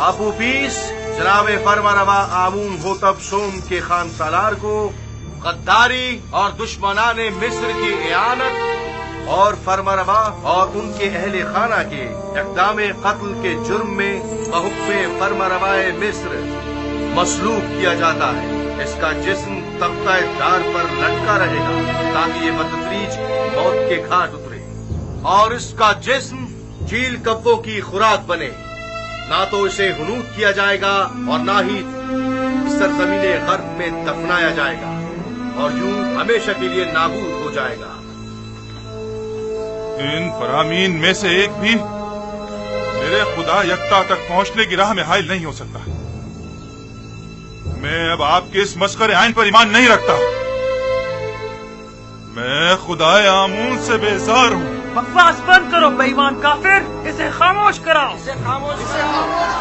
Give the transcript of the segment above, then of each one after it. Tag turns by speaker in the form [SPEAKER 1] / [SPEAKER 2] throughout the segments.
[SPEAKER 1] ابو پیس جناب فرمانروا آمون ہوتب سوم کے خان سالار کو غداری اور دشمنان مصر کی اعانت اور فرمانروا اور ان کے اہل خانہ کے اقدام قتل کے جرم میں بحکم فرمانروائے مصر مسلوب کیا جاتا ہے۔ اس کا جسم تختہ دار پر لٹکا رہے گا تاکہ یہ بتدریج موت کے گھاٹ اترے، اور اس کا جسم چیل کبوں کی خوراک بنے۔ نہ تو اسے حنوط کیا جائے گا اور نہ ہی سرزمین غرب میں دفنایا جائے گا، اور یوں ہمیشہ کے لیے نابود ہو جائے گا۔
[SPEAKER 2] ان فرامین میں سے ایک بھی میرے خدا یکتا تک پہنچنے کی راہ میں حائل نہیں ہو سکتا۔ میں اب آپ کے اس مسخرے آئین پر ایمان نہیں رکھتا۔ میں خدا آمون سے بیزار ہوں۔
[SPEAKER 3] بکواس بند کرو بے ایمان کافر، اسے خاموش کراؤ، اسے خاموش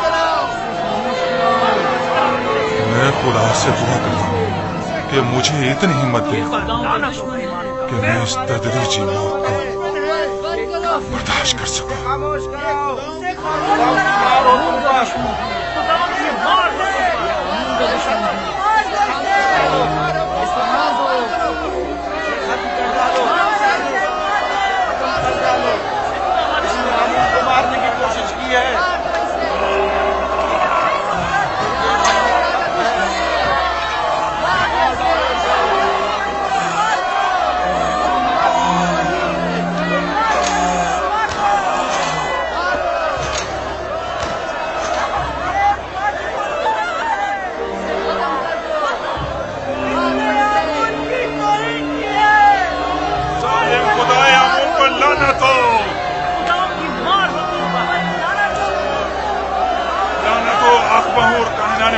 [SPEAKER 3] کراؤ۔
[SPEAKER 2] میں خدا سے دعا کرتا ہوں کہ مجھے اتنی ہمت دے کہ میں اس تدریجی موت کو برداشت کر سکوں۔
[SPEAKER 1] مارنے کی کوشش کی ہے۔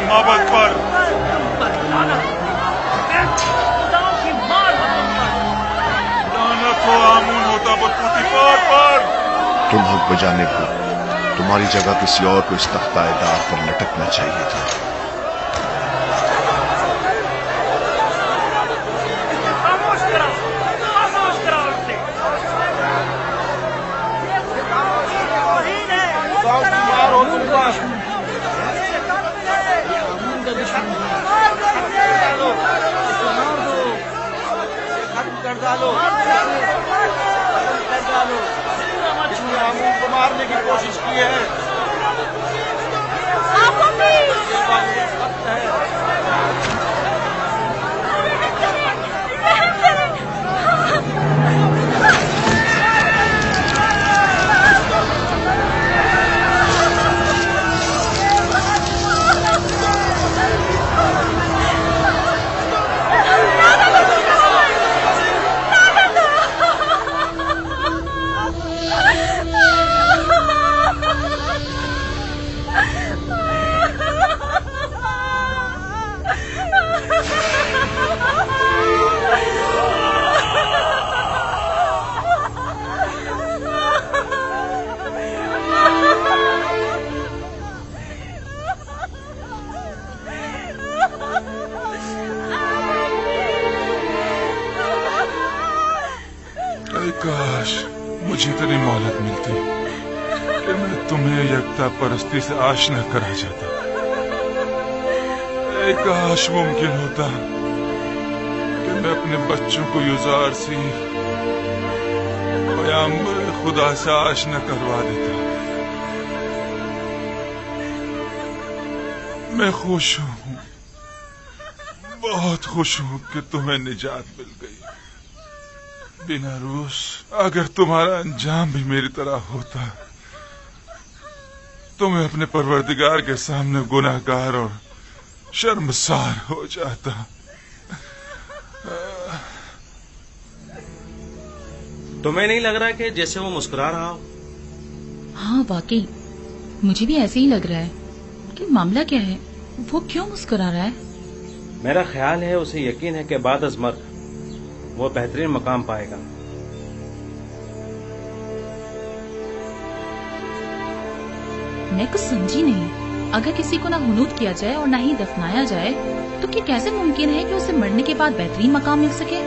[SPEAKER 2] مابد پر لعنت ہو آمون ہوتا پوتیفار پر۔
[SPEAKER 4] تم حق بجانب ہو، تمہاری جگہ کسی اور کو اس تختہ دار پر لٹکنا چاہیے تھا۔
[SPEAKER 1] مارنے کی کوشش کی ہے۔
[SPEAKER 2] کاش مجھے اتنی مہلت ملتی کہ میں تمہیں یکتا پرستی سے آشنا کرا جاتا۔ اے کاش ممکن ہوتا کہ میں اپنے بچوں کو یزار سی پیغمبر خدا سے آشنا کروا دیتا۔ میں خوش ہوں، بہت خوش ہوں کہ تمہیں نجات مل گئی۔ بنا روس اگر تمہارا انجام بھی میری طرح ہوتا تو میں اپنے پروردگار کے سامنے گناہگار اور شرمسار ہو جاتا۔
[SPEAKER 5] تمہیں نہیں لگ رہا کہ جیسے وہ مسکرا رہا ہو؟
[SPEAKER 6] ہاں واقعی مجھے بھی ایسے ہی لگ رہا ہے کہ معاملہ کیا ہے، وہ کیوں مسکرا رہا ہے؟
[SPEAKER 5] میرا خیال ہے اسے یقین ہے کہ بعد از مرگ وہ بہترین مقام پائے گا۔
[SPEAKER 6] میں کچھ سمجھی نہیں، اگر کسی کو نہ حنوط کیا جائے اور نہ ہی دفنایا جائے تو کیا کیسے ممکن ہے کہ اسے مرنے کے بعد بہترین مقام مل سکے؟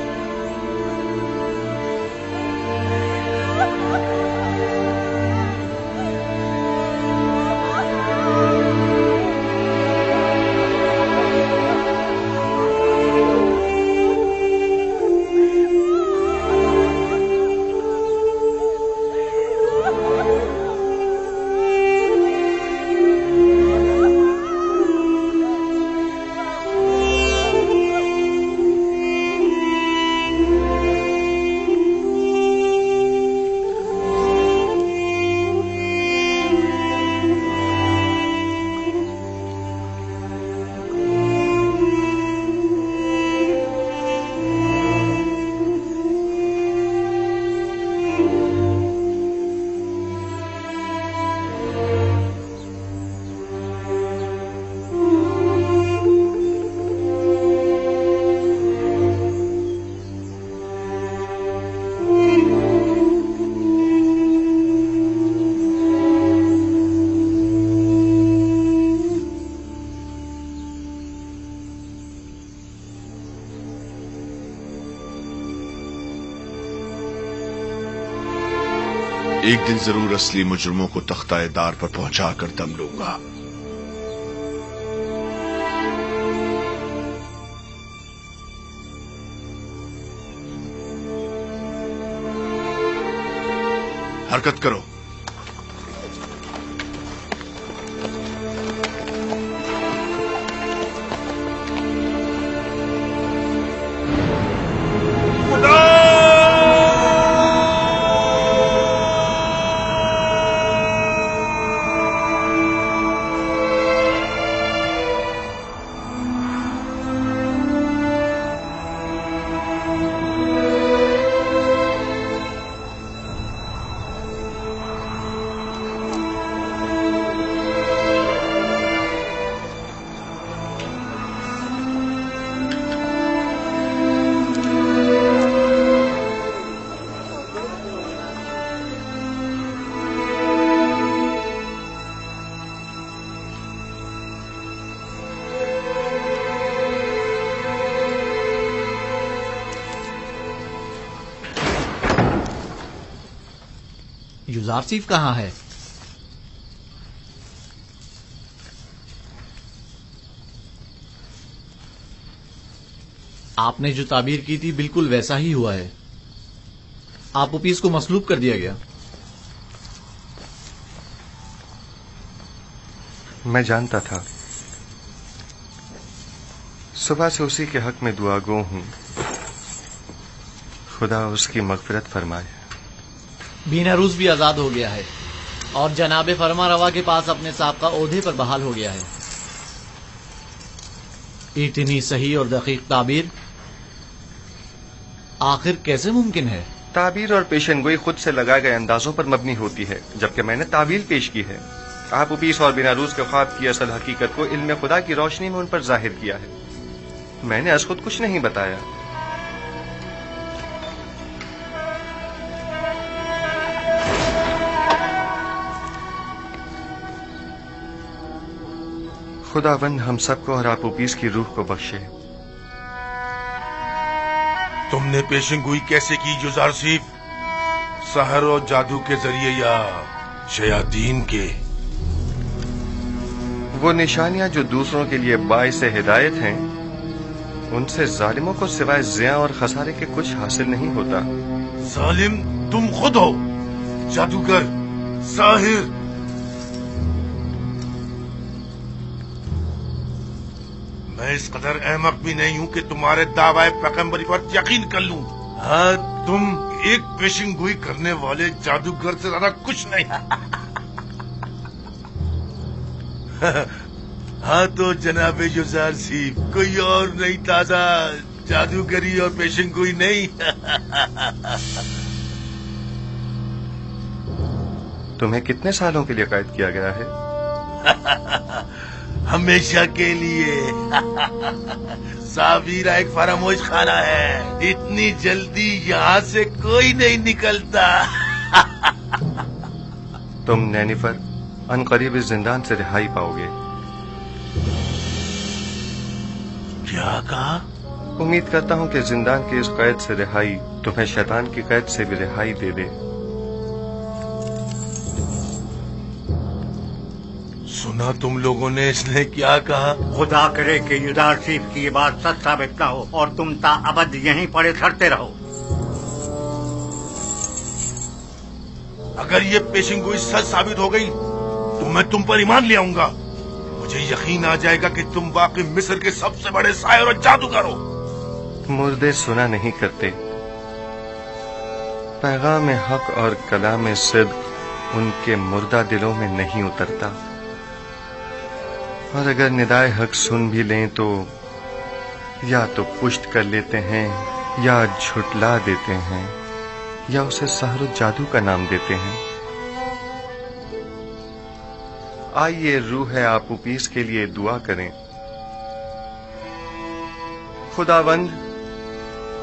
[SPEAKER 4] एक दिन जरूर असली मुजरिमों को तख्ता दार पर पहुंचा कर दम लूंगा। हरकत करो।
[SPEAKER 7] युजारसीफ कहाँ है? आपने जो ताबीर की थी बिल्कुल वैसा ही हुआ है। आप उपीस को मसलूब कर दिया गया।
[SPEAKER 8] मैं जानता था। सुबह से उसी के हक में दुआ गो हूं। खुदा उसकी मगफिरत फरमाए।
[SPEAKER 7] बीनारूस भी आजाद हो गया है और जनाब फरमा रवा के पास अपने साहब का ओहदे पर बहाल हो गया है। इतनी सही और दकीक ताबीर आखिर कैसे मुमकिन है?
[SPEAKER 8] ताबीर और पेशनगोई खुद से लगाए गए अंदाजों पर मबनी होती है, जबकि मैंने तावील पेश की है। आप उपीस और बीनारूस के ख्वाब की असल हकीकत को इल्म खुदा की रोशनी में उन पर जाहिर किया है। मैंने आज खुद कुछ नहीं बताया। खुदावंद हम सबको और आप उपीस की रूह को बख्शे।
[SPEAKER 2] तुमने पेशेंगोई कैसे की युजारसीफ? सहर और जादू के जरिए या शयातीन के?
[SPEAKER 8] वो निशानियां जो दूसरों के लिए बाइस हिदायत हैं, उनसे जालिमों को सिवाय ज़िया और खसारे के कुछ हासिल नहीं होता।
[SPEAKER 2] जालिम तुम खुद हो, जादूगर, साहिर। मैं इस कदर अहमक भी नहीं हूं कि तुम्हारे दावाए पैगंबरी पर यकीन कर लूं। हाँ, तुम एक पेशिंगोई करने वाले जादूगर से ज्यादा कुछ नहीं। हाँ तो जनाब युजारसीफ, कोई और नहीं, ताजा जादूगरी और पेशिंगोई नहीं।
[SPEAKER 8] तुम्हें कितने सालों के लिए कैद किया गया है?
[SPEAKER 2] हमेशा के लिए। सावीरा एक फरामोश खाना है, इतनी जल्दी यहाँ से कोई नहीं निकलता।
[SPEAKER 8] तुम नैनीफर अनकरीब इस जिंदान से रिहाई पाओगे।
[SPEAKER 2] क्या कहा?
[SPEAKER 8] उम्मीद करता हूँ कि जिंदान की इस कैद से रिहाई तुम्हें शैतान की कैद से भी रिहाई दे दे।
[SPEAKER 2] सुना तुम लोगों ने इसने क्या कहा?
[SPEAKER 9] खुदा करे कि युजारसीफ की ये बात सच साबित ना हो और तुम ताअबद यहीं पड़े सड़ते रहो।
[SPEAKER 2] अगर ये पेशिंगोई सच साबित हो गई तो मैं तुम पर ईमान ले आऊंगा। मुझे यकीन आ जाएगा कि तुम वाकई मिस्र के सबसे बड़े शायर और जादूगर हो।
[SPEAKER 8] मुर्दे सुना नहीं करते। पैगाम हक और कलाम सिद्क उनके मुर्दा दिलों में नहीं उतरता, और अगर निदाए हक सुन भी लें तो या तो पुष्ट कर लेते हैं या झुटला देते हैं या उसे सहर जादू का नाम देते हैं। आइए रूह है आप उपीस के लिए दुआ करें। खुदावंद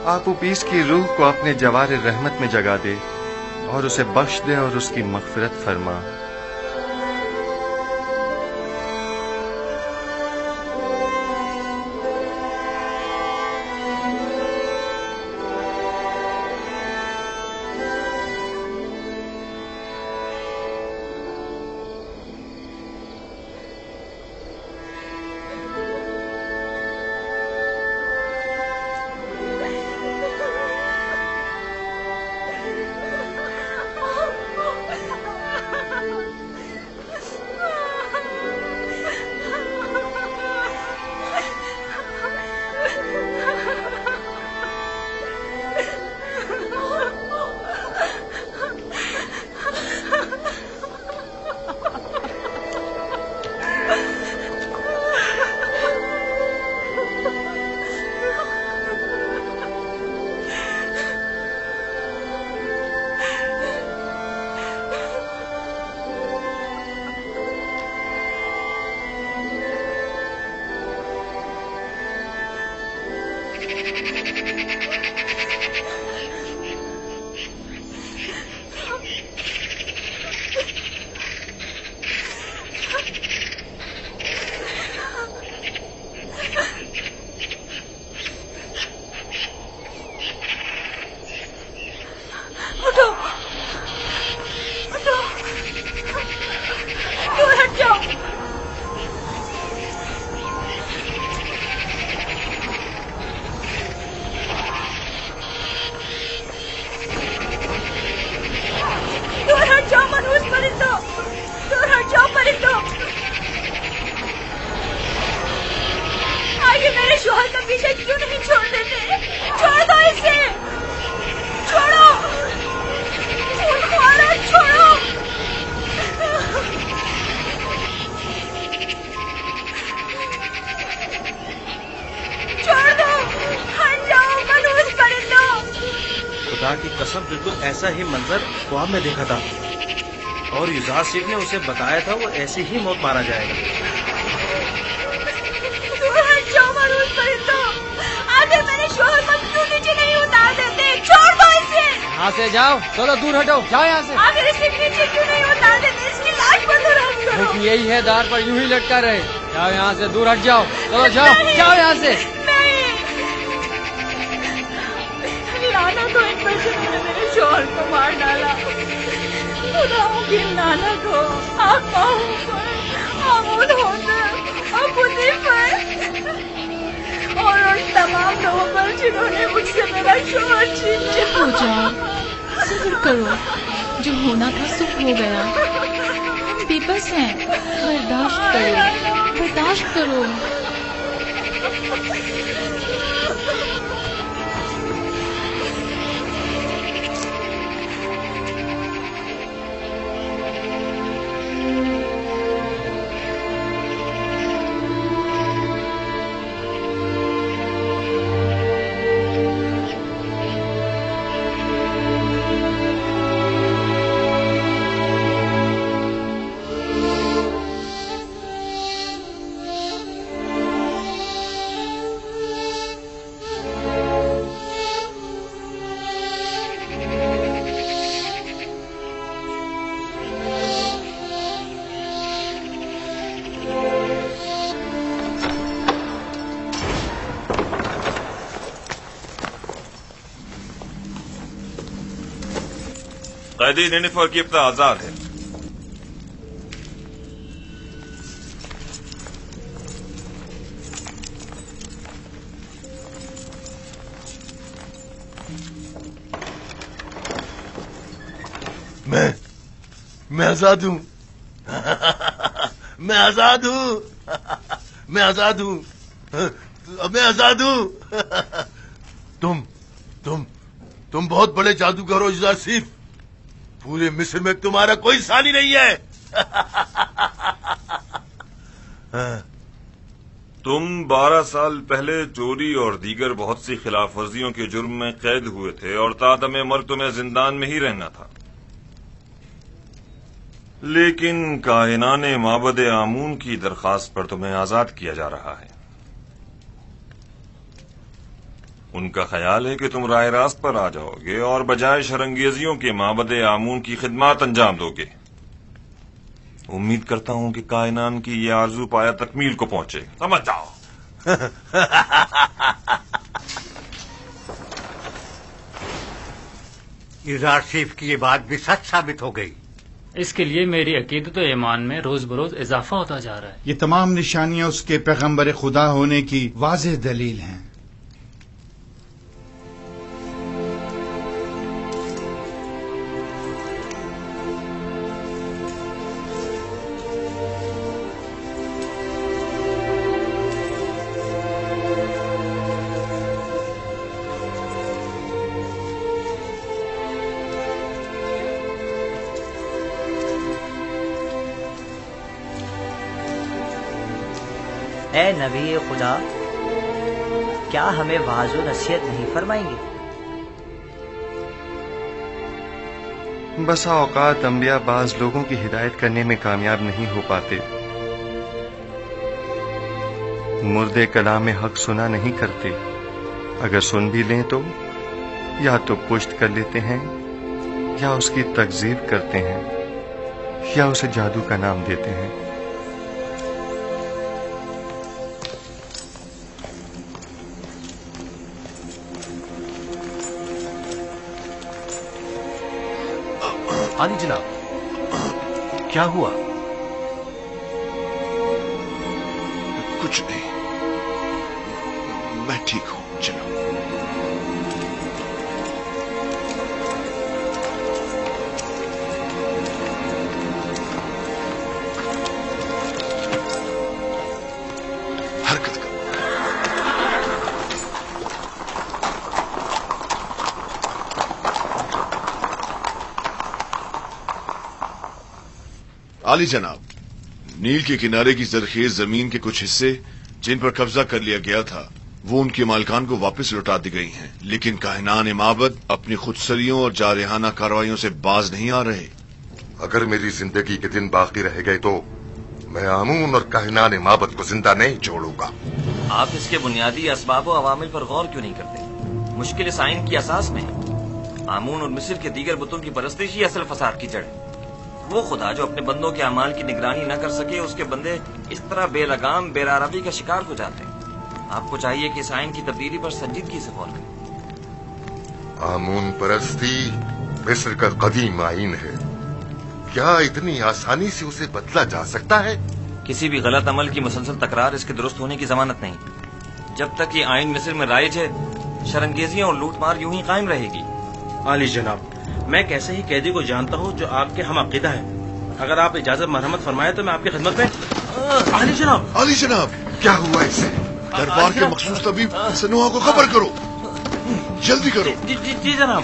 [SPEAKER 8] आप उपीस की रूह को अपने जवार रहमत में जगा दे और उसे बख्श दे और उसकी मगफिरत फरमा।
[SPEAKER 5] ایسا ہی منظر خواب میں دیکھا تھا اور یزار شیخ نے اسے بتایا تھا وہ ایسی ہی موت مارا جائے گا۔
[SPEAKER 10] آگے میرے شوہر کو کیوں نیچے نہیں اتار دیتے؟ چھوڑ دو اسے۔
[SPEAKER 7] یہاں سے جاؤ، چلو دور ہٹو، جاؤ یہاں سے۔
[SPEAKER 10] آگے اسے نیچے کیوں نہیں اتار دیتے؟ اس کی لاش پر تو رحم کرو۔
[SPEAKER 7] حکم یہی ہے، دار پر یوں ہی لٹکا رہے۔ جاؤ یہاں سے، دور ہٹ جاؤ، چلو جاؤ، جاؤ یہاں سے۔
[SPEAKER 10] لعنت ہو ان پر جنہوں نے میرے شوہر کو مار ڈالا۔ خداؤں کی لعنت ہو آپ ماہوں پر، آمود ہوتا اور خودی پر اور ان تمام لوگوں پر جنہوں نے مجھ سے میرا شوہر چھین لیا۔
[SPEAKER 6] ہو جاؤ، صبر کرو، جو ہونا تھا سب ہو گیا، ہم بے بس ہیں، برداشت کرو، برداشت کرو۔
[SPEAKER 11] قیدی نینیفر کی ابتدا آزاد ہے۔
[SPEAKER 2] میں آزاد ہوں، میں آزاد ہوں، میں آزاد ہوں، میں آزاد ہوں۔ تم بہت بڑے جادوگر ہو یزار شیخ، پورے مصر میں تمہارا کوئی ثانی نہیں ہے۔
[SPEAKER 11] تم 12 سال پہلے چوری اور دیگر بہت سی خلاف ورزیوں کے جرم میں قید ہوئے تھے اور تادم مرگ تمہیں زندان میں ہی رہنا تھا، لیکن کاہنان معبد آمون کی درخواست پر تمہیں آزاد کیا جا رہا ہے۔ ان کا خیال ہے کہ تم راہ راست پر آ جاؤ گے اور بجائے شرنگیزیوں کے معبد آمون کی خدمات انجام دو گے۔ امید کرتا ہوں کہ کائنان کی یہ آرزو پایا تکمیل کو پہنچے، سمجھ جاؤ۔
[SPEAKER 9] یزار شیخ کی یہ بات بھی سچ ثابت ہو گئی۔
[SPEAKER 3] اس کے لیے میری عقیدت و ایمان میں روز بروز اضافہ ہوتا جا رہا ہے۔
[SPEAKER 12] یہ تمام نشانیاں اس کے پیغمبر خدا ہونے کی واضح دلیل ہیں۔
[SPEAKER 13] اے نبی خدا، کیا ہمیں واعظ و نصیحت نہیں فرمائیں گے؟
[SPEAKER 8] بسا اوقات انبیاء بعض لوگوں کی ہدایت کرنے میں کامیاب نہیں ہو پاتے، مردے کلام حق سنا نہیں کرتے، اگر سن بھی لیں تو یا تو پشت کر لیتے ہیں یا اس کی تکذیب کرتے ہیں یا اسے جادو کا نام دیتے ہیں۔
[SPEAKER 1] عالی جناب، کیا ہوا؟
[SPEAKER 4] کچھ نہیں، میں ٹھیک ہوں، چلو۔ حرکت کرو۔ عالی جناب، نیل کے کنارے کی زرخیز زمین کے کچھ حصے جن پر قبضہ کر لیا گیا تھا वो उनके मालिकान को वापस लौटा दी गई हैं, लेकिन काहिनान माबद अपनी खुदसरियों और जारहाना कार्रवाइयों से बाज नहीं आ रहे।
[SPEAKER 2] अगर मेरी जिंदगी के दिन बाकी रह गए तो मैं आमून और काहिनान माबद को जिंदा नहीं छोड़ूंगा।
[SPEAKER 14] आप इसके बुनियादी असबाब और अवामिल पर गौर क्यों नहीं करते? मुश्किल इस आइन की असास में है। आमून और मिस्र के दीगर बुतों की परस्तिश ही असल फसाद की जड़ है। वो खुदा जो अपने बंदों के अमाल की निगरानी न कर सके, उसके बंदे इस तरह बेलगाम बेरारबी का शिकार हो जाते हैं। आपको चाहिए कि इस आइन की तब्दीली पर संजीदगी से गौर करें।
[SPEAKER 2] आमून परस्ती मिस्र का कदीम आइन है, क्या इतनी आसानी से उसे बदला जा सकता है?
[SPEAKER 14] किसी भी गलत अमल की मुसलसल तकरार इसके दुरुस्त होने की जमानत नहीं। जब तक ये आइन मिस्र में राइज है, शरंगेजियां और लूटमार यूं ही कायम रहेगी।
[SPEAKER 5] आली जनाब, मैं एक ऐसे ही कैदी को जानता हूँ जो आपके हम अकीदा है। अगर आप इजाजत मरहमत फरमाए तो मैं आपकी खिदमत में। आली जनाब,
[SPEAKER 4] आली जनाब,
[SPEAKER 2] क्या हुआ इसे?
[SPEAKER 4] दरबार के मखसूस तबीब सनुआ को खबर करो, जल्दी करो।
[SPEAKER 5] जी जनाब।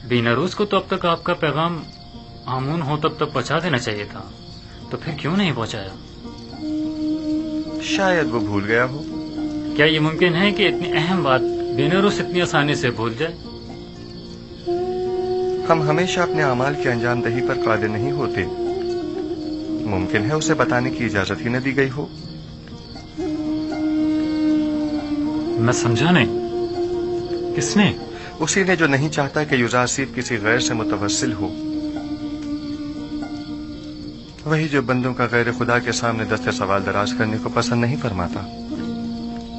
[SPEAKER 15] बीनारूस को तो अब तक आपका पैगाम आमून हो तब तक पहुंचा देना चाहिए था, तो फिर क्यों नहीं पहुंचाया?
[SPEAKER 8] शायद वो भूल गया हो।
[SPEAKER 15] क्या ये मुमकिन है कि इतनी अहम बात बीनारूस इतनी आसानी से भूल जाए?
[SPEAKER 8] हम हमेशा अपने अमाल की अंजाम दही पर कादिर नहीं होते। मुमकिन है उसे बताने की इजाजत ही न दी गई हो।
[SPEAKER 15] मैं समझा नहीं। किसने?
[SPEAKER 8] उसी ने जो नहीं चाहता कि युजासिब किसी गैर से मुतवस्सिल हो। वही जो बंदों का गैर खुदा के सामने दस्ते सवाल दराज करने को पसंद नहीं फरमाता,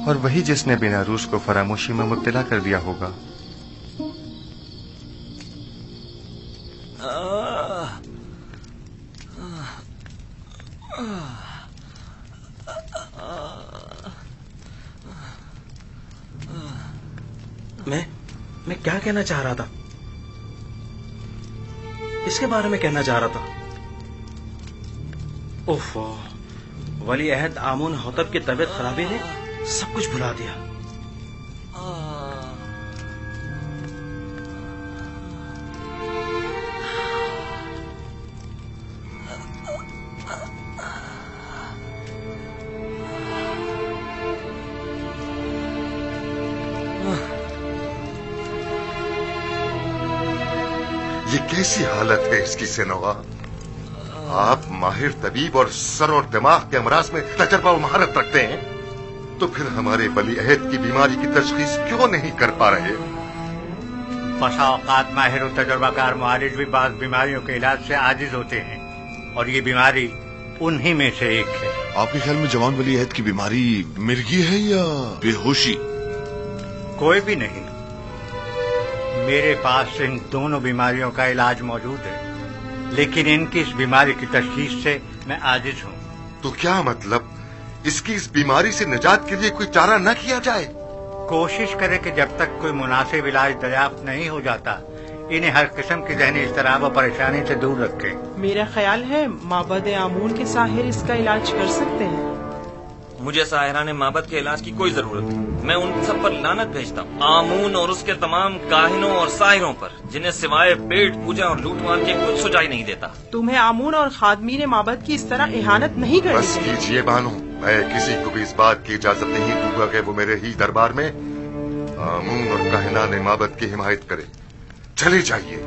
[SPEAKER 8] और वही जिसने बीनारूस को फरामोशी में मुब्तला कर दिया होगा।
[SPEAKER 5] मैं क्या कहना चाह रहा था? इसके बारे में कहना चाह रहा था। ओफो, वली अहद आमून होतब की तबीयत खराबी ने सब कुछ भुला दिया।
[SPEAKER 2] ये कैसी हालत है इसकी सेनोवा? आप माहिर तबीब और सर और दिमाग के अमराज में तजर्बा और महारत रखते हैं, तो फिर हमारे वली अहद की बीमारी की तशखीस क्यों नहीं कर पा रहे?
[SPEAKER 9] बसा औकात माहिर और तजर्बाकार मुआलिज भी बाज़ बीमारियों के इलाज से आजिज होते हैं, और ये बीमारी उन्हीं में से एक है।
[SPEAKER 4] आपके ख्याल में जवान वली अहद की बीमारी मिर्गी है या बेहोशी?
[SPEAKER 9] कोई भी नहीं। मेरे पास इन दोनों बीमारियों का इलाज मौजूद है, लेकिन इनकी इस बीमारी की तशखीस से मैं आजिज हूँ।
[SPEAKER 2] तो क्या मतलब, इसकी इस बीमारी से निजात के लिए कोई चारा न किया जाए?
[SPEAKER 9] कोशिश करें कि जब तक कोई मुनासिब इलाज दरियाफ्त नहीं हो जाता, इन्हें हर किस्म की ज़हनी इज़्तिराब और परेशानी से दूर रखें।
[SPEAKER 16] मेरा ख्याल है माबद आमून के साहिर इसका इलाज कर सकते हैं।
[SPEAKER 14] मुझे साहिराने माबद के इलाज की कोई जरूरत नहीं। मैं उन सब पर लानत भेजता हूँ, आमून और उसके तमाम काहिनों और साहिरों पर, जिन्हें सिवाय पेट पूजा और लूटमार के कुछ सुझाई नहीं देता।
[SPEAKER 16] तुम्हें आमून और खादमीन माबद की इस तरह इहानत नहीं करनी
[SPEAKER 2] बस कीजिए बानो, मैं किसी को भी इस बात की इजाजत नहीं दूंगा कि वो मेरे ही दरबार में आमून और काहिनान माबद की हिमायत करे। चले जाइए।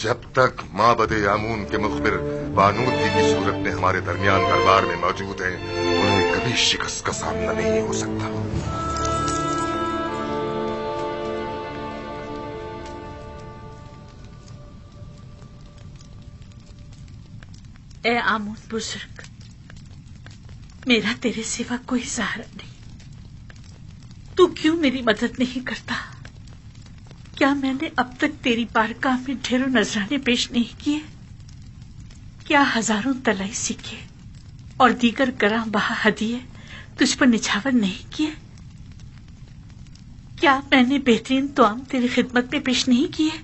[SPEAKER 2] जब तक माबद आमून के मुखबिर बानूदगी की सूरत में हमारे दरमियान दरबार में मौजूद हैं, उन्हें कभी शिकस्त का सामना नहीं हो सकता।
[SPEAKER 10] ए आमून बुजुर्ग, मेरा तेरे सिवा कोई सहारा नहीं। तू क्यों मेरी मदद नहीं करता? क्या मैंने अब तक तेरी बारगाह में ढेरों नजराने पेश नहीं किए? क्या हजारों तलाई सीखे? और दीगर गरां बहा हदिये तुझ पर निछावर नहीं किए? क्या मैंने बेहतरीन तोआम तेरी खिदमत में पेश नहीं किए?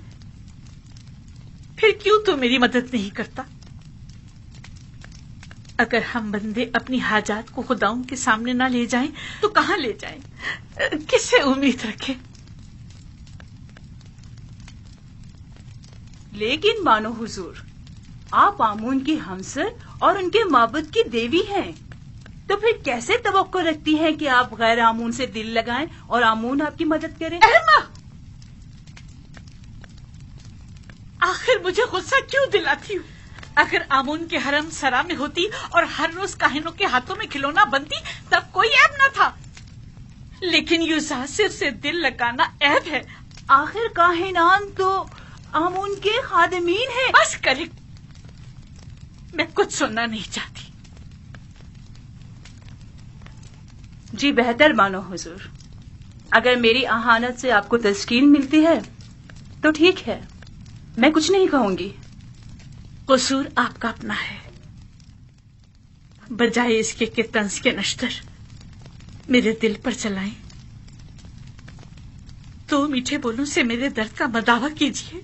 [SPEAKER 10] फिर क्यों तू मेरी मदद नहीं करता? अगर हम बंदे अपनी हाजात को खुदाओं के सामने ना ले जाएं तो कहाँ ले जाएं? किससे उम्मीद रखें?
[SPEAKER 17] लेकिन मानो हुजूर, आप आमून की हमसर और उनके माबूद की देवी हैं, तो फिर कैसे तवक्को रखती हैं कि आप गैर आमून से दिल लगाएं और आमून आपकी मदद करे?
[SPEAKER 10] आखिर मुझे गुस्सा क्यों दिलाती हूँ? अगर आमून के हरम सरा में होती और हर रोज काहिनों के हाथों में खिलौना बनती तब कोई ऐब न था, लेकिन यूसासिर से दिल लगाना ऐब है।
[SPEAKER 17] आखिर काहिनान तो आमून के खादिमीन हैं।
[SPEAKER 10] बस करे, मैं कुछ सुनना नहीं चाहती।
[SPEAKER 17] जी बेहतर मानो हुजूर, अगर मेरी आहानत से आपको तस्कीन मिलती है तो ठीक है, मैं कुछ नहीं कहूंगी।
[SPEAKER 10] कसूर आपका अपना है, बजाय इसके कि तंज के नश्तर मेरे दिल पर चलाएं तो मीठे बोलों से मेरे दर्द का मदावा कीजिए।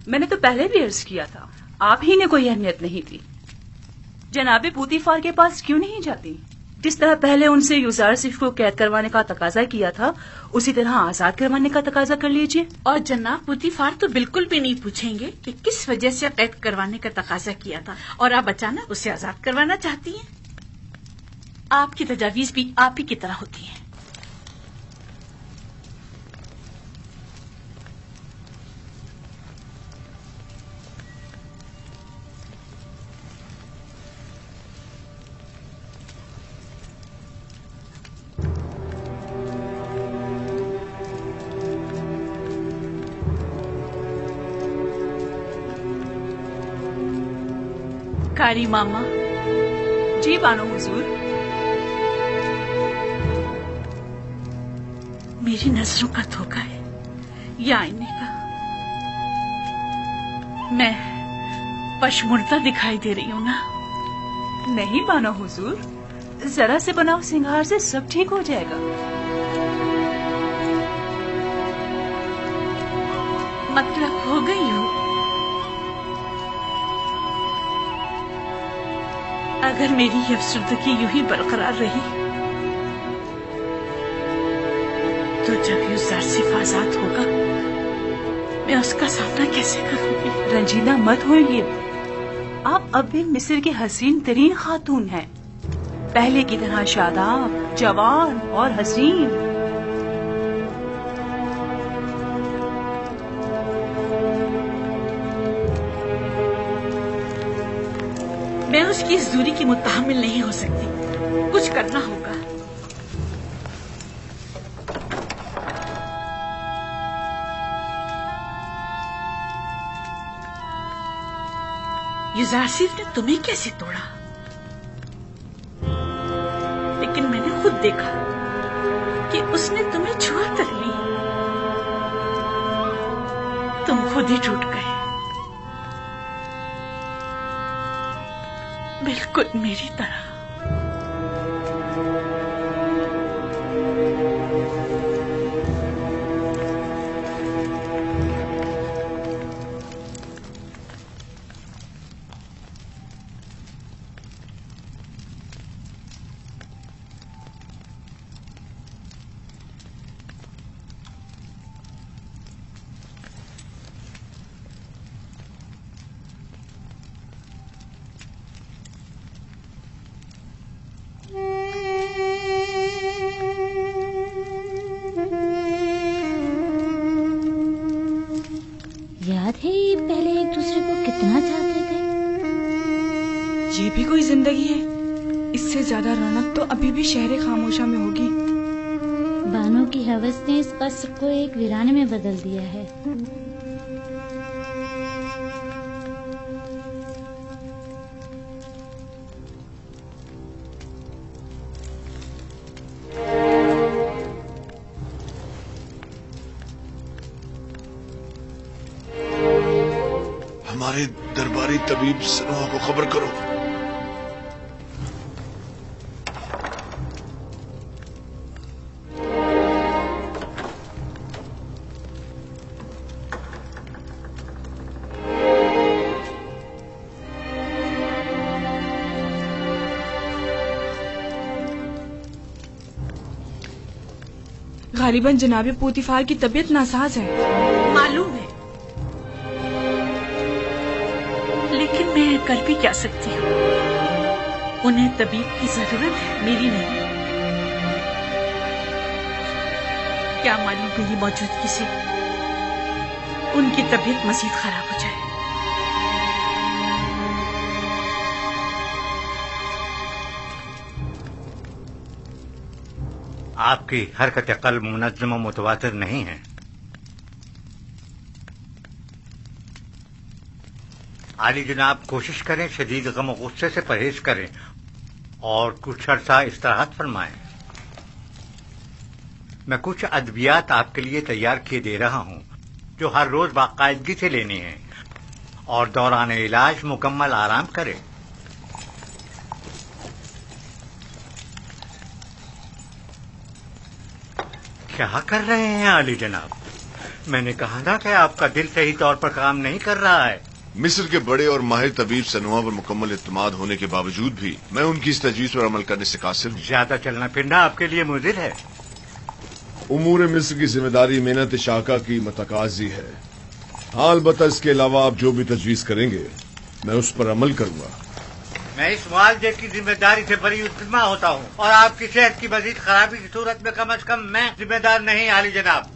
[SPEAKER 17] मैंने तो पहले भी अर्ज किया था, आप ही ने कोई अहमियत नहीं दी। जनाबे पूतीफार के पास क्यों नहीं जाती? जिस तरह पहले उनसे यूसासिफ को कैद करवाने का तकाजा किया था, उसी तरह आजाद करवाने का तकाजा कर लीजिए।
[SPEAKER 10] और जनाब पूतीफार तो बिल्कुल भी नहीं पूछेंगे कि किस वजह से कैद करवाने का तकाजा किया था और आप अचानक उसे आजाद करवाना चाहती हैं। आपकी तजावीज भी आप ही की तरह होती हैं। कारी मामा।
[SPEAKER 17] जी बानो हुजूर।
[SPEAKER 10] मेरी नजरों का धोखा है या आईने का? मैं पशमुर्दा दिखाई दे रही हूँ ना?
[SPEAKER 17] नहीं बानो हुजूर, जरा से बनाओ सिंगार से सब ठीक हो जाएगा।
[SPEAKER 10] मतलब हो गई हूँ। अगर मेरी ये अफसरदगी यूं ही बरकरार रही तो जब यूसासिफ आजाद होगा मैं उसका सामना कैसे करूंगी?
[SPEAKER 17] रंजीदा मत होइए, आप अब भी मिस्र की हसीन तरीन खातून हैं, पहले की तरह शादाब, जवान और हसीन।
[SPEAKER 10] मैं उसकी इस दूरी की मुतहम्मिल नहीं हो सकती, कुछ करना होगा। यूसासिफ ने तुम्हें कैसे तोड़ा? लेकिन मैंने खुद देखा कि उसने तुम्हें छुआ तक नहीं, तुम खुद ही टूट गए, बिल्कुल मेरी तरह।
[SPEAKER 18] याद है ये पहले एक दूसरे को कितना चाहते थे?
[SPEAKER 19] ये भी कोई जिंदगी है? इससे ज्यादा रौनक तो अभी भी शहर खामोशा में होगी।
[SPEAKER 18] बानो की हवस ने इस कसर को एक वीराने में बदल दिया है।
[SPEAKER 4] हमारे दरबारी तबीब सनोआ को खबर करो।
[SPEAKER 19] गालिबन जनाब पूतीफार की तबीयत नासाज है।
[SPEAKER 17] मालूम है, लेकिन मैं कर भी क्या सकती हूँ? उन्हें तबीब की जरूरत है, मेरी नहीं। क्या मालूम मेरी मौजूदगी से उनकी तबीयत मजीद खराब हो जाए।
[SPEAKER 9] आपकी हरकत कल्ब मुनज़्ज़म व मुतवातिर नहीं है। आली जनाब, कोशिश करें शदीद गम और गुस्से से परहेज करें और कुछ अर्सा इस्तिराहत फरमाएं। मैं कुछ अद्वियात आपके लिए तैयार किए दे रहा हूं जो हर रोज बाकायदगी से लेनी है और दौरान इलाज मुकम्मल आराम करें। क्या कर रहे हैं आली जनाब? मैंने कहा ना कि आपका दिल सही तौर पर काम नहीं कर रहा है।
[SPEAKER 4] मिस्र के बड़े और माहिर तबीब सनुआ पर मुकम्मल इत्मीनान होने के बावजूद भी मैं उनकी इस तजवीज पर अमल करने से कासिर हूँ।
[SPEAKER 9] ज्यादा चलना फिरना आपके लिए मुज़िर है।
[SPEAKER 4] उमूर मिस्र की जिम्मेदारी मेहनत शाका की मतकाजी है। हाँ, अलबत्ता इसके अलावा आप जो भी तजवीज करेंगे मैं उस पर अमल करूंगा।
[SPEAKER 9] मैं इस मुआवजे की जिम्मेदारी से बड़ी उत्तमा होता हूँ और आपकी सेहत की मजीद खराबी की सूरत में कम से कम मैं जिम्मेदार नहीं आली जनाब।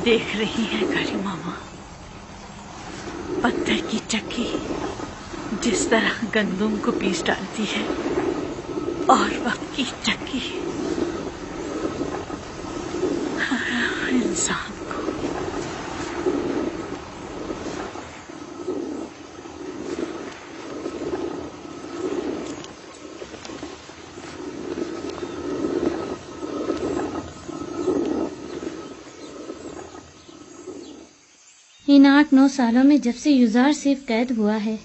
[SPEAKER 17] देख रही है काली मामा, पत्थर की चक्की जिस तरह गंदुम को पीस डालती है और वक्त की चक्की हर इंसान को।
[SPEAKER 18] इन 8-9 सालों में जब से युजार सिर्फ कैद हुआ है,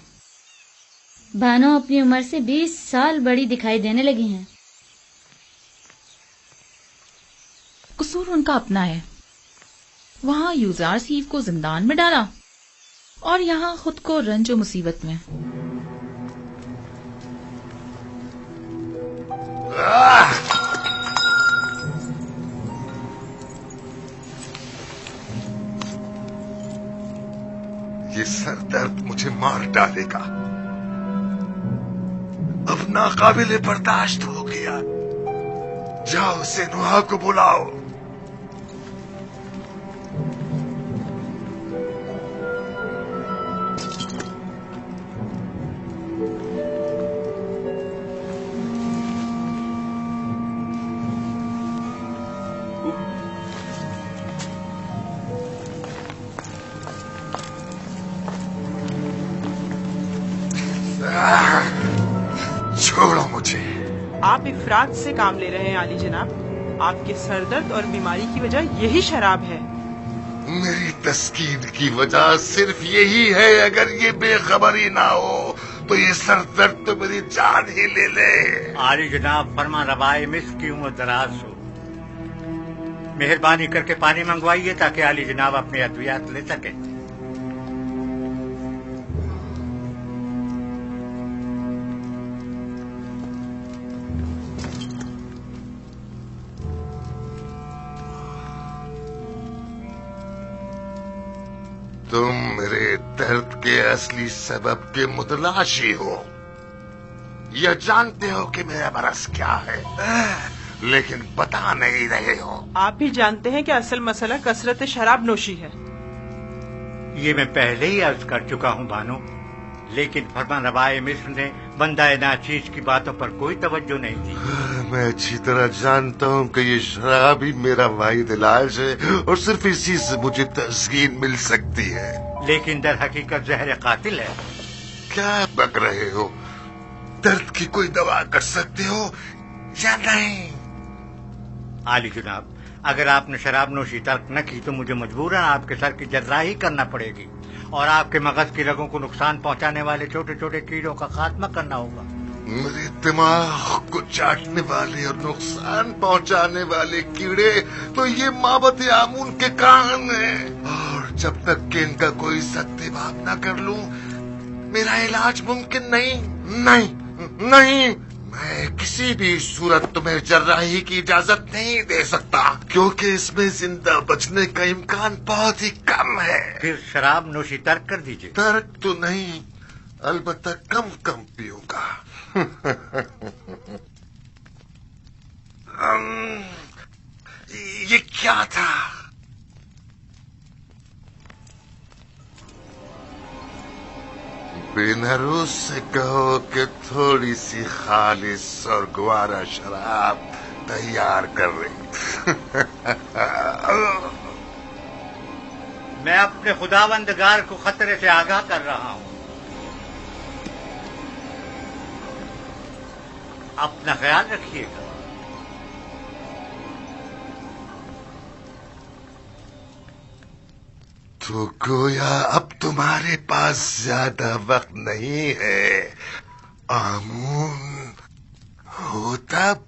[SPEAKER 18] बानो अपनी उम्र से 20 साल बड़ी दिखाई देने लगी हैं।
[SPEAKER 6] कसूर उनका अपना है। वहाँ युजार सीफ को जिंदान में डाला और यहाँ खुद को रंज और मुसीबत में।
[SPEAKER 2] ये सर दर्द मुझे मार डालेगा। अब नाकाबिले बर्दाश्त हो गया। जाओ सेनुआ को बुलाओ। छोड़ो मुझे।
[SPEAKER 16] आप इफरात से काम ले रहे हैं आली जनाब। आपके सरदर्द और बीमारी की वजह यही शराब है।
[SPEAKER 2] मेरी तस्कीन की वजह सिर्फ यही है। अगर ये बेखबरी ना हो तो ये सर दर्द तो मेरी जान ही ले ले।
[SPEAKER 9] आली जनाब, फरमा रवाए मिस्र की उम्र दराज हो। मेहरबानी करके पानी मंगवाइए ताकि आली जनाब अपने अद्वियात ले सके।
[SPEAKER 2] तुम मेरे दर्द के असली सबब के मुतलाशी हो। यह जानते हो कि मेरा मरज क्या है, लेकिन बता नहीं रहे हो।
[SPEAKER 16] आप भी जानते हैं कि असल मसला कसरत शराब नोशी है।
[SPEAKER 9] ये मैं पहले ही अर्ज कर चुका हूँ बानो, लेकिन फरमान रवाए मिस्र ने बंदा नाचीज की बातों पर कोई तवज्जो नहीं दी।
[SPEAKER 2] मैं अच्छी तरह जानता हूँ कि ये शराब ही मेरा वाहिद इलाज है और सिर्फ इसी से मुझे तस्कीन मिल सकती है।
[SPEAKER 9] लेकिन दर हकीकत जहर कातिल है।
[SPEAKER 2] क्या बक रहे हो? दर्द की कोई दवा कर सकते हो या नहीं?
[SPEAKER 9] आली जनाब, अगर आपने शराब नोशी तर्क न की तो मुझे मजबूरन आपके सर की जर्राही करना पड़ेगी और आपके मगज की रगों को नुकसान पहुंचाने वाले छोटे छोटे कीड़ों का खात्मा करना होगा।
[SPEAKER 2] मेरे दिमाग को चाटने वाले और नुकसान पहुंचाने वाले कीड़े तो ये माबत आमून के कान हैं, और जब तक कि इनका कोई सत्याभाव न कर लूं मेरा इलाज मुमकिन नहीं। नहीं नहीं, मैं किसी भी सूरत तुम्हें जर्राही की इजाजत नहीं दे सकता, क्योंकि इसमें जिंदा बचने का इम्कान बहुत ही कम है।
[SPEAKER 9] फिर शराब नोशी तर्क कर दीजिए।
[SPEAKER 2] तर्क तो नहीं, अलबत्ता कम कम पीऊंगा। ये क्या था? बेनारूस से कहो कि थोड़ी सी खालिस और ग्वारा शराब तैयार कर रही।
[SPEAKER 9] मैं अपने खुदावंदगार को खतरे से आगाह कर रहा हूं। अपना ख्याल रखिएगा।
[SPEAKER 2] तो गोया अब तुम्हारे पास ज्यादा वक्त नहीं है आमून हो तब।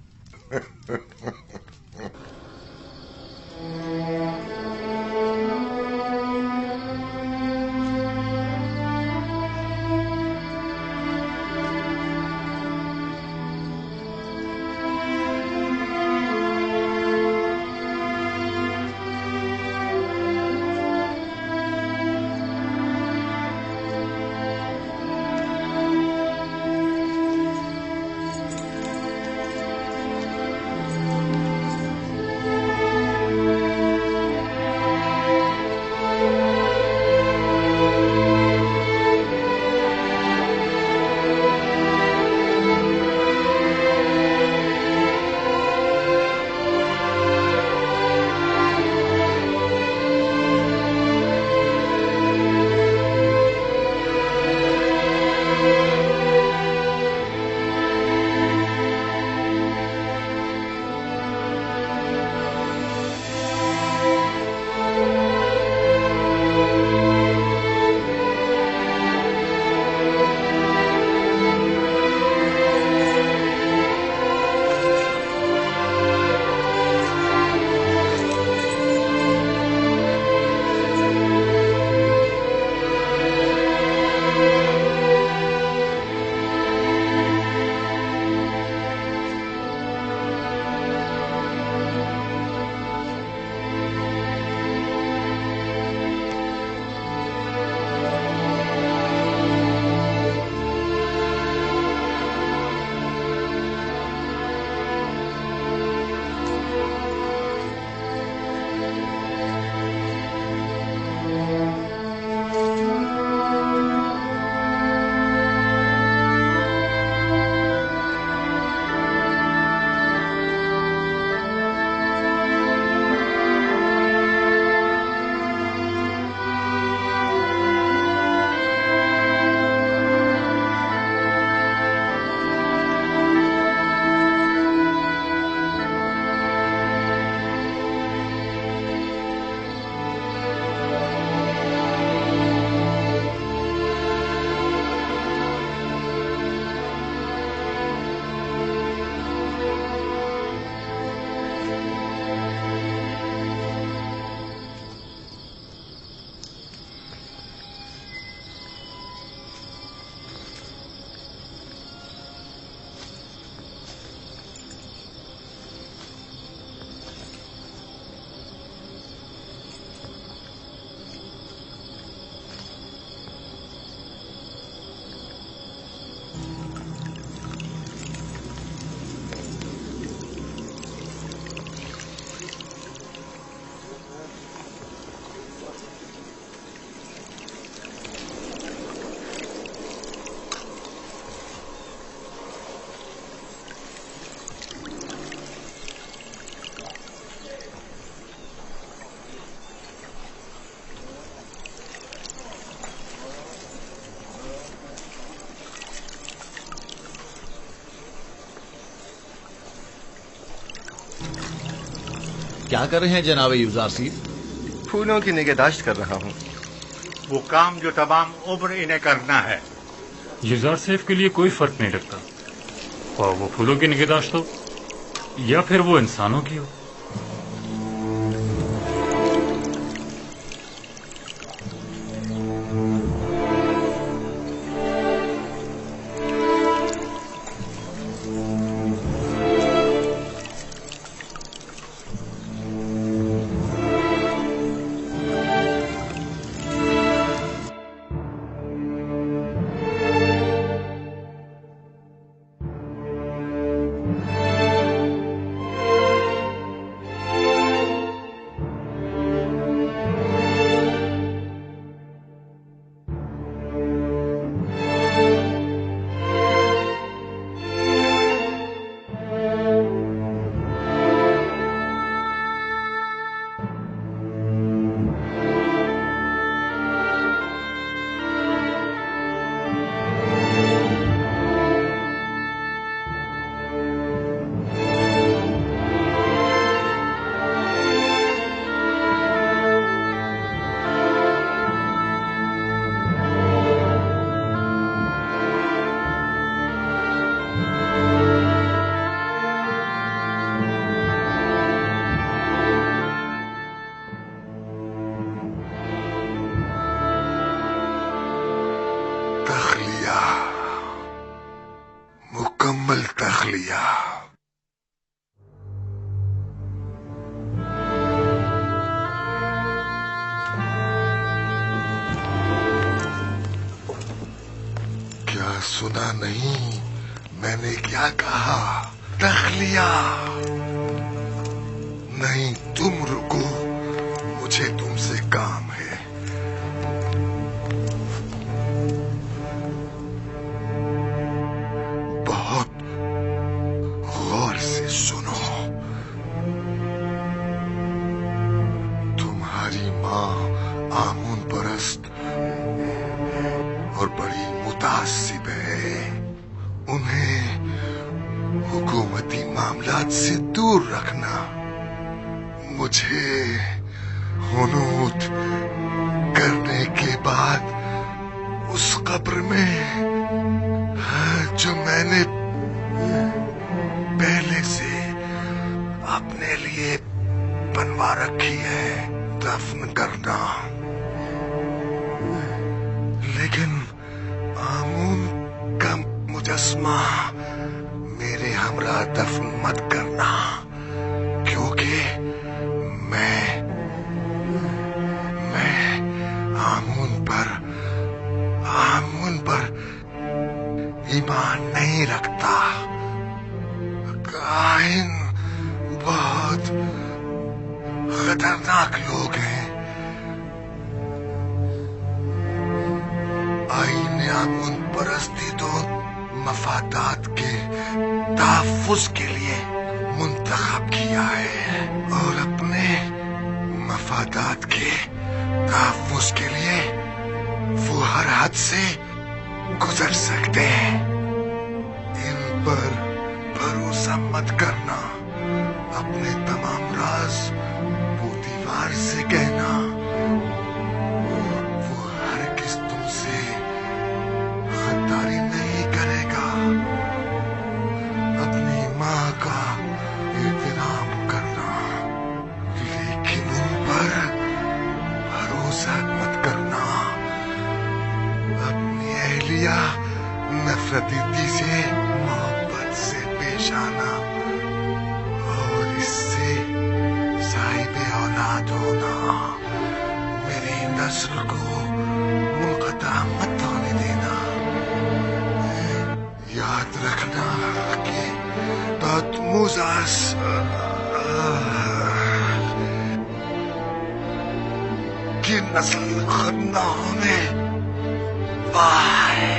[SPEAKER 7] क्या कर रहे हैं जनाब यूजार सीफ?
[SPEAKER 8] फूलों की निगहदाश्त कर रहा हूँ।
[SPEAKER 9] वो काम जो तमाम उम्र इन्हें करना है।
[SPEAKER 15] यूजार सेफ के लिए कोई फर्क नहीं लगता। خواہ وہ پھولوں کی نگہداشت ہو یا پھر وہ انسانوں کی ہو.
[SPEAKER 2] مکمل تخلیہ. کیا سنا نہیں میں نے کیا کہا؟ تخلیہ. نہیں تم رکو، مجھے تم سے کام ہے. سے دور رکھنا. مجھے حنوط کرنے کے بعد اس قبر میں جو میں نے پہلے سے اپنے لیے بنوا رکھی ہے دفن کرنا. لیکن آمون کا مجسمہ میرے ہمراہ دفن مت کرنا، کیونکہ میں آمون پر ایمان نہیں رکھتا. کاہن بہت خطرناک لوگ ہیں. آئین آمون پرستی تو مفادات کے تحفظ کے لیے منتخب کیا ہے، اور اپنے مفادات کے تحفظ کے لیے وہ ہر حد سے گزر سکتے ہیں. ان پر بھروسہ مت کرنا. اپنے تمام راز پوتیوار سے کہنا. وہ ہرگز تم سے غداری نہیں کرے گا. اپنی ماں کا احترام کرنا، لیکن ان پر بھروسہ مت کرنا. اپنی اہلیہ نفرتی سے محبت سے پیش آنا، اور اس سے صاحب اولاد ہونا. میری نسل کو منقطع مت ہونے دینا. یاد رکھنا کہ تحتموزاس کی نسل ختم نہ ہونے پائے.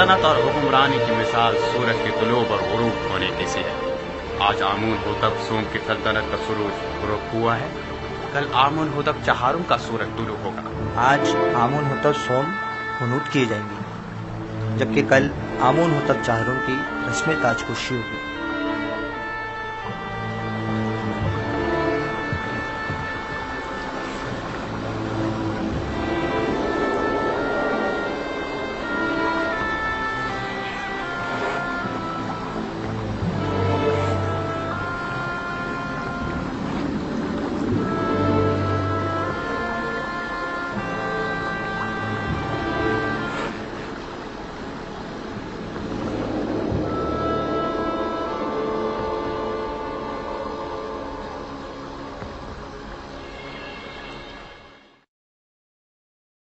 [SPEAKER 20] सल्तनत और हुक्मरानी की मिसाल सूरज के तुलूब और गुरूब होने की सी है। आज आमून होतब सोम की सल्तनत का सूरज गुरूब हुआ है, कल आमून होतब चहारुम का सूरज तुलू होगा।
[SPEAKER 13] आज आमून होतब सोम हुनूत किए जाएंगे, जबकि कल आमून होतब चहारुम की रस्म ताजपोशी होगी।